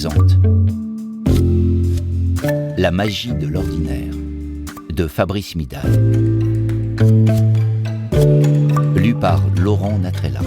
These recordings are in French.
présente La magie de l'ordinaire de Fabrice Midal. Lu par Laurent Natrella.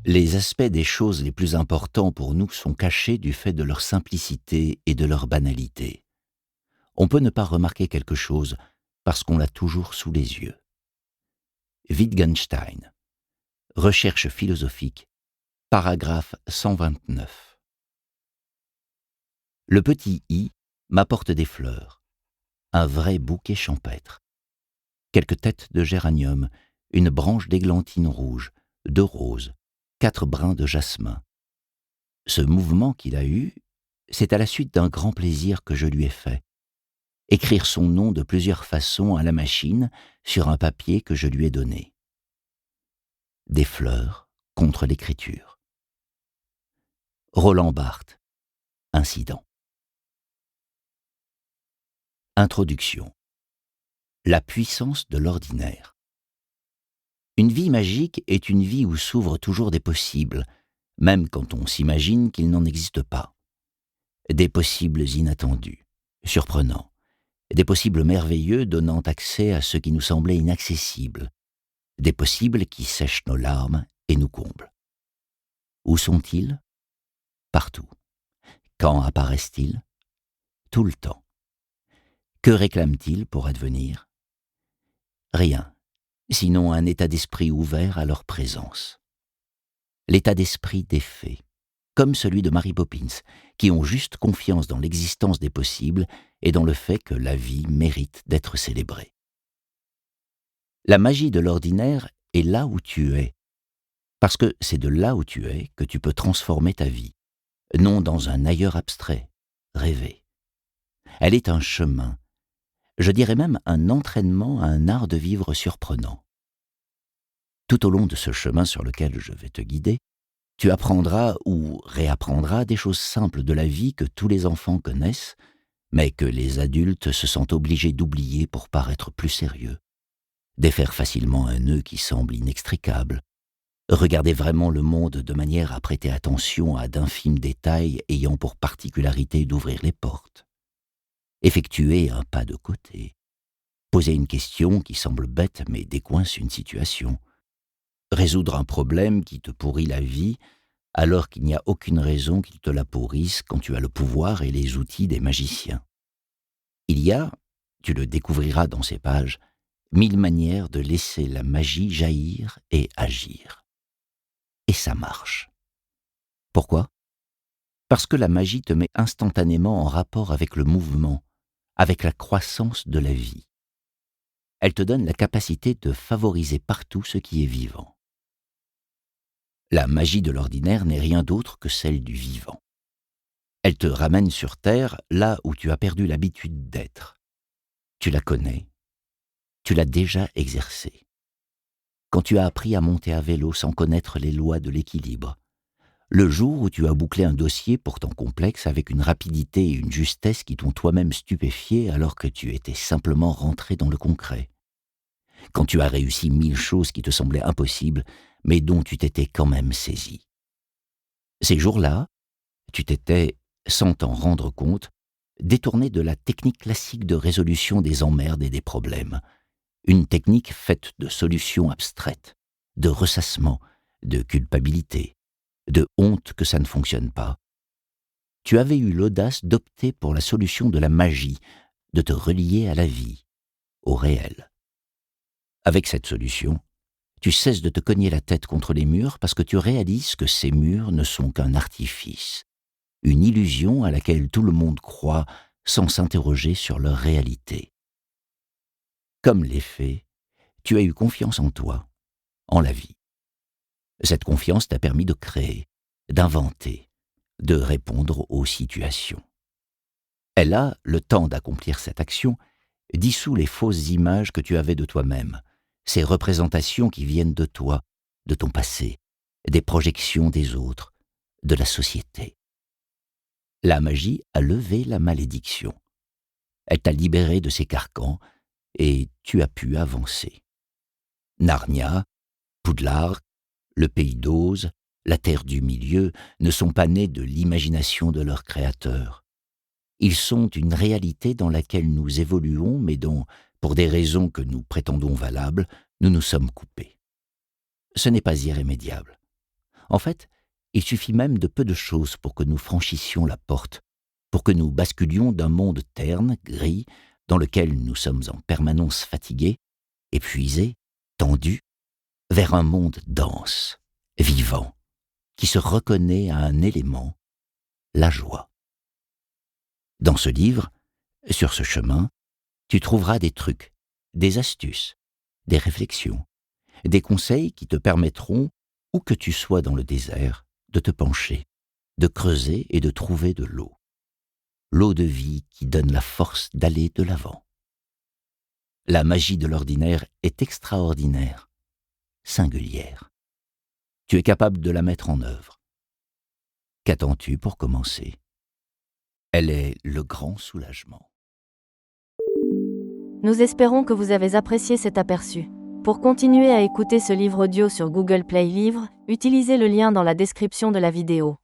Les aspects des choses les plus importants pour nous sont cachés du fait de leur simplicité et de leur banalité. On peut ne pas remarquer quelque chose parce qu'on l'a toujours sous les yeux. Wittgenstein. Recherche philosophique, paragraphe 129. Le petit I m'apporte des fleurs, un vrai bouquet champêtre. Quelques têtes de géranium, une branche d'églantine rouge, 2 roses, 4 brins de jasmin. Ce mouvement qu'il a eu, c'est à la suite d'un grand plaisir que je lui ai fait. Écrire son nom de plusieurs façons à la machine sur un papier que je lui ai donné. Des fleurs contre l'écriture. Roland Barthes. Incident. Introduction. La puissance de l'ordinaire. Une vie magique est une vie où s'ouvrent toujours des possibles, même quand on s'imagine qu'il n'en existe pas. Des possibles inattendus, surprenants, des possibles merveilleux donnant accès à ce qui nous semblait inaccessible, des possibles qui sèchent nos larmes et nous comblent. Où sont-ils ? Partout. Quand apparaissent-ils ? Tout le temps. Que réclament-ils pour advenir ? Rien, sinon un état d'esprit ouvert à leur présence. L'état d'esprit des fées, comme celui de Mary Poppins, qui ont juste confiance dans l'existence des possibles et dans le fait que la vie mérite d'être célébrée. La magie de l'ordinaire est là où tu es, parce que c'est de là où tu es que tu peux transformer ta vie, non dans un ailleurs abstrait, rêvé. Elle est un chemin, je dirais même un entraînement à un art de vivre surprenant. Tout au long de ce chemin sur lequel je vais te guider, tu apprendras ou réapprendras des choses simples de la vie que tous les enfants connaissent, mais que les adultes se sentent obligés d'oublier pour paraître plus sérieux. Défaire facilement un nœud qui semble inextricable. Regarder vraiment le monde de manière à prêter attention à d'infimes détails ayant pour particularité d'ouvrir les portes. Effectuer un pas de côté. Poser une question qui semble bête mais décoince une situation. Résoudre un problème qui te pourrit la vie alors qu'il n'y a aucune raison qu'il te la pourrisse quand tu as le pouvoir et les outils des magiciens. Il y a, tu le découvriras dans ces pages, 1000 manières de laisser la magie jaillir et agir. Et ça marche. Pourquoi ? Parce que la magie te met instantanément en rapport avec le mouvement, avec la croissance de la vie. Elle te donne la capacité de favoriser partout ce qui est vivant. La magie de l'ordinaire n'est rien d'autre que celle du vivant. Elle te ramène sur Terre là où tu as perdu l'habitude d'être. Tu la connais, tu l'as déjà exercée. Quand tu as appris à monter à vélo sans connaître les lois de l'équilibre, le jour où tu as bouclé un dossier pourtant complexe avec une rapidité et une justesse qui t'ont toi-même stupéfié alors que tu étais simplement rentré dans le concret. Quand tu as réussi 1000 choses qui te semblaient impossibles, mais dont tu t'étais quand même saisi. Ces jours-là, tu t'étais, sans t'en rendre compte, détourné de la technique classique de résolution des emmerdes et des problèmes, une technique faite de solutions abstraites, de ressassement, de culpabilité, de honte que ça ne fonctionne pas. Tu avais eu l'audace d'opter pour la solution de la magie, de te relier à la vie, au réel. Avec cette solution, tu cesses de te cogner la tête contre les murs parce que tu réalises que ces murs ne sont qu'un artifice, une illusion à laquelle tout le monde croit sans s'interroger sur leur réalité. Comme les fées, tu as eu confiance en toi, en la vie. Cette confiance t'a permis de créer, d'inventer, de répondre aux situations. Elle a, le temps d'accomplir cette action, dissous les fausses images que tu avais de toi-même, ces représentations qui viennent de toi, de ton passé, des projections des autres, de la société. La magie a levé la malédiction. Elle t'a libéré de ses carcans et tu as pu avancer. Narnia, Poudlard, le pays d'Oz, la terre du milieu ne sont pas nés de l'imagination de leur créateur. Ils sont une réalité dans laquelle nous évoluons, mais dont, pour des raisons que nous prétendons valables, nous nous sommes coupés. Ce n'est pas irrémédiable. En fait, il suffit même de peu de choses pour que nous franchissions la porte, pour que nous basculions d'un monde terne, gris, dans lequel nous sommes en permanence fatigués, épuisés, tendus, vers un monde dense, vivant, qui se reconnaît à un élément, la joie. Dans ce livre, sur ce chemin, tu trouveras des trucs, des astuces, des réflexions, des conseils qui te permettront, où que tu sois dans le désert, de te pencher, de creuser et de trouver de l'eau. L'eau de vie qui donne la force d'aller de l'avant. La magie de l'ordinaire est extraordinaire, singulière. Tu es capable de la mettre en œuvre. Qu'attends-tu pour commencer ? Elle est le grand soulagement. Nous espérons que vous avez apprécié cet aperçu. Pour continuer à écouter ce livre audio sur Google Play Livres, utilisez le lien dans la description de la vidéo.